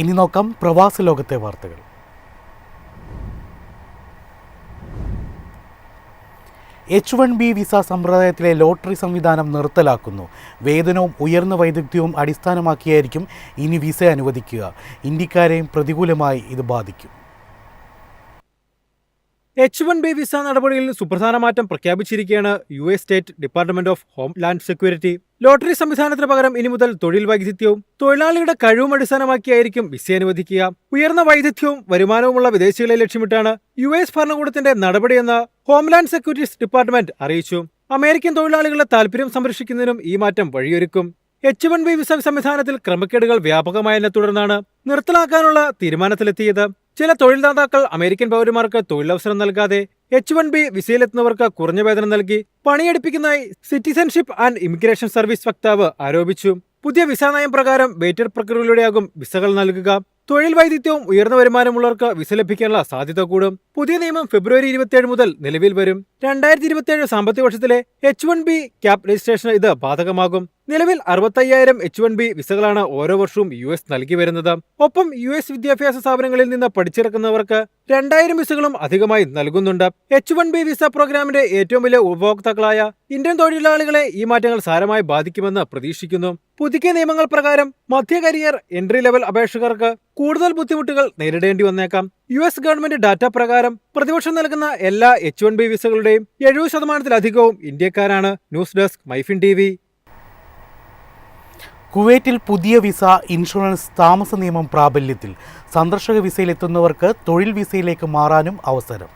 ഇനി നോക്കാം പ്രവാസ ലോകത്തെ വാർത്തകൾ. H-1B വിസ സമ്പ്രദായത്തിലെ ലോട്ടറി സംവിധാനം നിർത്തലാക്കുന്നു. വേതനവും ഉയർന്ന വൈദഗ്ധ്യവും അടിസ്ഥാനമാക്കിയായിരിക്കും ഇനി വിസ അനുവദിക്കുക. ഇന്ത്യക്കാരെയും പ്രതികൂലമായി ഇത് ബാധിക്കും. H-1B വിസ നടപടിയിൽ സുപ്രധാന മാറ്റം പ്രഖ്യാപിച്ചിരിക്കുകയാണ് US state department of home land security. Lottery സംവിധാനത്തിന് പകരം ഇനി മുതൽ തൊഴിൽ വൈദഗ്ധ്യവും തൊഴിലാളിയുടെ കഴിവും അടിസ്ഥാനമാക്കിയായിരിക്കും വിസ അനുവദിക്കുക. ഉയർന്ന വൈദഗ്ധ്യവും വരുമാനവുമുള്ള വിദേശികളെ ലക്ഷ്യമിട്ടാണ് US ഭരണകൂടത്തിന്റെ നടപടിയെന്ന് ഹോംലാൻഡ് സെക്യൂരിറ്റീസ് ഡിപ്പാർട്ട്മെന്റ് അറിയിച്ചു. അമേരിക്കൻ തൊഴിലാളികളുടെ താൽപര്യം സംരക്ഷിക്കുന്നതിനും ഈ മാറ്റം വഴിയൊരുക്കും. H-1B വിസ സംവിധാനത്തിൽ ക്രമക്കേടുകൾ വ്യാപകമായതിനെ തുടർന്നാണ് നിർത്തലാക്കാനുള്ള തീരുമാനത്തിലെത്തിയത്. ചില തൊഴിൽദാതാക്കൾ അമേരിക്കൻ പൗരന്മാർക്ക് തൊഴിലവസരം നൽകാതെ H-1B വിസയിലെത്തുന്നവർക്ക് കുറഞ്ഞ വേതനം നൽകി പണിയെടുപ്പിക്കുന്നതായി സിറ്റിസൺഷിപ്പ് ആൻഡ് ഇമിഗ്രേഷൻ സർവീസ് വക്താവ് ആരോപിച്ചു. പുതിയ വിസ നയം പ്രകാരം വെയിറ്റഡ് പ്രക്രിയയിലൂടെയാകും വിസകൾ നൽകുക. തൊഴിൽ വൈദഗ്ധ്യവും ഉയർന്ന വരുമാനമുള്ളവർക്ക് വിസ ലഭിക്കാനുള്ള സാധ്യത കൂടും. പുതിയ നിയമം ഫെബ്രുവരി 27 മുതൽ നിലവിൽ വരും. 2027 സാമ്പത്തിക വർഷത്തിലെ H-1B ക്യാപ് രജിസ്ട്രേഷന് ഇത് ബാധകമാകും. നിലവിൽ 65,000 H-1B വിസകളാണ് ഓരോ വർഷവും US നൽകി വരുന്നത്. ഒപ്പം US വിദ്യാഭ്യാസ സ്ഥാപനങ്ങളിൽ നിന്ന് പഠിച്ചിറക്കുന്നവർക്ക് 2,000 വിസകളും അധികമായി നൽകുന്നുണ്ട്. H-1B വിസ പ്രോഗ്രാമിന്റെ ഏറ്റവും വലിയ ഉപഭോക്താക്കളായ ഇന്ത്യൻ തൊഴിലാളികളെ ഈ മാറ്റങ്ങൾ സാരമായി ബാധിക്കുമെന്ന് പ്രതീക്ഷിക്കുന്നു. പുതുക്കിയ നിയമങ്ങൾ പ്രകാരം മധ്യ കരിയർ എൻട്രി ലെവൽ അപേക്ഷകർക്ക് കൂടുതൽ ബുദ്ധിമുട്ടുകൾ നേരിടേണ്ടി വന്നേക്കാം. US ഗവൺമെന്റ് ഡാറ്റ പ്രകാരം പ്രതിവർഷം നൽകുന്ന എല്ലാ H-1B വിസകളുടെയും 70%-ലധികവും ഇന്ത്യക്കാരാണ്. News desk MyFin TV. കുവൈറ്റിൽ പുതിയ വിസ, ഇൻഷുറൻസ്, താമസ നിയമം പ്രാബല്യത്തിൽ. സന്ദർശക വിസയിലെത്തുന്നവർക്ക് തൊഴിൽ വിസയിലേക്ക് മാറാനും അവസരം.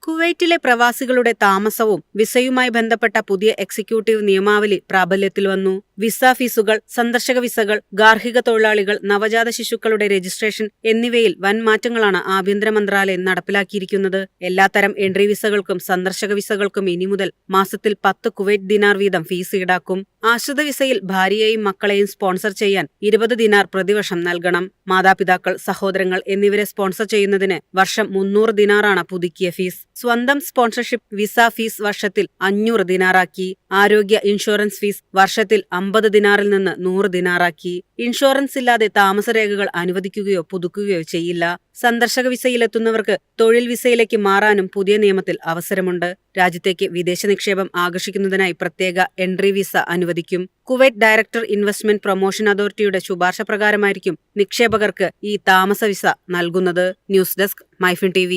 കുവൈറ്റിലെ പ്രവാസികളുടെ താമസവും വിസയുമായി ബന്ധപ്പെട്ട പുതിയ എക്സിക്യൂട്ടീവ് നിയമാവലി പ്രാബല്യത്തിൽ വന്നു. വിസ ഫീസുകൾ, സന്ദർശക വിസകൾ, ഗാർഹിക തൊഴിലാളികൾ, നവജാത ശിശുക്കളുടെ രജിസ്ട്രേഷൻ എന്നിവയിൽ വൻ മാറ്റങ്ങളാണ് ആഭ്യന്തര മന്ത്രാലയം നടപ്പിലാക്കിയിരിക്കുന്നത്. എല്ലാത്തരം എൻട്രി വിസകൾക്കും സന്ദർശക വിസകൾക്കും ഇനി മുതൽ മാസത്തിൽ 10 കുവൈറ്റ് ദിനാർ വീതം ഫീസ് ഈടാക്കും. ആശ്രിത വിസയിൽ ഭാര്യയെയും മക്കളെയും സ്പോൺസർ ചെയ്യാൻ 20 ദിനാർ പ്രതിവർഷം നൽകണം. മാതാപിതാക്കൾ, സഹോദരങ്ങൾ എന്നിവരെ സ്പോൺസർ ചെയ്യുന്നതിന് വർഷം 300 ദിനാറാണ് പുതുക്കിയ ഫീസ്. സ്വന്തം സ്പോൺസർഷിപ്പ് വിസ ഫീസ് വർഷത്തിൽ 500 ദിനാറാക്കി. ആരോഗ്യ ഇൻഷുറൻസ് ഫീസ് വർഷത്തിൽ 50 ദിനാറിൽ നിന്ന് 100 ദിനാറാക്കി. ഇൻഷുറൻസ് ഇല്ലാതെ താമസരേഖകൾ അനുവദിക്കുകയോ പുതുക്കുകയോ ചെയ്യില്ല. സന്ദർശക വിസയിലെത്തുന്നവർക്ക് തൊഴിൽ വിസയിലേക്ക് മാറാനും പുതിയ നിയമത്തിൽ അവസരമുണ്ട്. രാജ്യത്തേക്ക് വിദേശ നിക്ഷേപം ആകർഷിക്കുന്നതിനായി പ്രത്യേക എൻട്രി വിസ അനുവദിക്കും. കുവൈറ്റ് ഡയറക്ടർ ഇൻവെസ്റ്റ്മെന്റ് പ്രൊമോഷൻ അതോറിറ്റിയുടെ ശുപാർശ പ്രകാരമായിരിക്കും നിക്ഷേപകർക്ക് ഈ താമസ വിസ നൽകുന്നത്. News desk MyFin TV.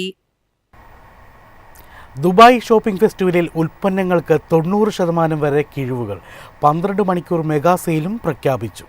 Dubai shopping ഫെസ്റ്റിവലിൽ ഉൽപ്പന്നങ്ങൾക്ക് 90% വരെ കിഴിവുകൾ. 12 മണിക്കൂർ മെഗാ സെയിലും പ്രഖ്യാപിച്ചു.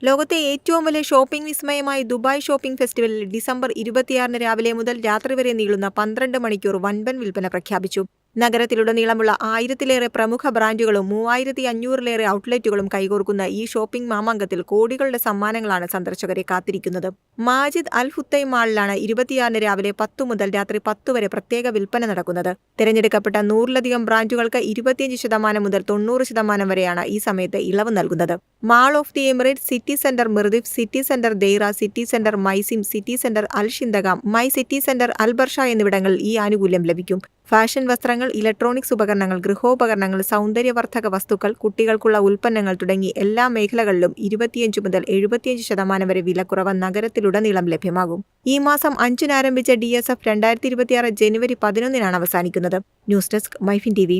ലോകത്തെ ഏറ്റവും വലിയ ഷോപ്പിംഗ് വിസ്മയമായി ദുബായ് ഷോപ്പിംഗ് ഫെസ്റ്റിവലിൽ ഡിസംബർ 26 രാവിലെ മുതൽ രാത്രി വരെ നീളുന്ന 12 മണിക്കൂർ വൻപൻ വിൽപ്പന പ്രഖ്യാപിച്ചു. നഗരത്തിലുടനീളമുള്ള 1000-ലേറെ പ്രമുഖ ബ്രാൻഡുകളും 3500-ലേറെ ഔട്ട്ലെറ്റുകളും കൈകോർക്കുന്ന ഈ ഷോപ്പിംഗ് മാമാങ്കത്തിൽ കോടികളുടെ സമ്മാനങ്ങളാണ് സന്ദർശകരെ കാത്തിരിക്കുന്നത്. മാജിദ് അൽ ഫുത്തൈം മാളിലാണ് 26 രാവിലെ 10 മുതൽ രാത്രി 10 വരെ പ്രത്യേക വിൽപ്പന നടക്കുന്നത്. തിരഞ്ഞെടുക്കപ്പെട്ട 100-ലധികം ബ്രാൻഡുകൾക്ക് 25% മുതൽ 90% വരെയാണ് ഈ സമയത്ത് ഇളവ് നൽകുന്നത്. Mall of the Emirates, City Centre Mirdif, City Centre Deira, City Centre Meaisem, City Centre Al Shindagha, My City Centre Al Barsha എന്നിവിടങ്ങളിൽ ഈ ആനുകൂല്യം ലഭിക്കും. ഫാഷൻ വസ്ത്രങ്ങൾ, ഇലക്ട്രോണിക്സ് ഉപകരണങ്ങൾ, ഗൃഹോപകരണങ്ങൾ, സൗന്ദര്യവർദ്ധക വസ്തുക്കൾ, കുട്ടികൾക്കുള്ള ഉൽപ്പന്നങ്ങൾ തുടങ്ങി എല്ലാ മേഖലകളിലും 25 മുതൽ 75% വരെ വിലക്കുറവ് നഗരത്തിലുടനീളം ലഭ്യമാകും. ഈ മാസം 5-ന് ആരംഭിച്ച DSF 2026 ജനുവരി 11-നാണ് അവസാനിക്കുന്നത്. News desk MyFin TV.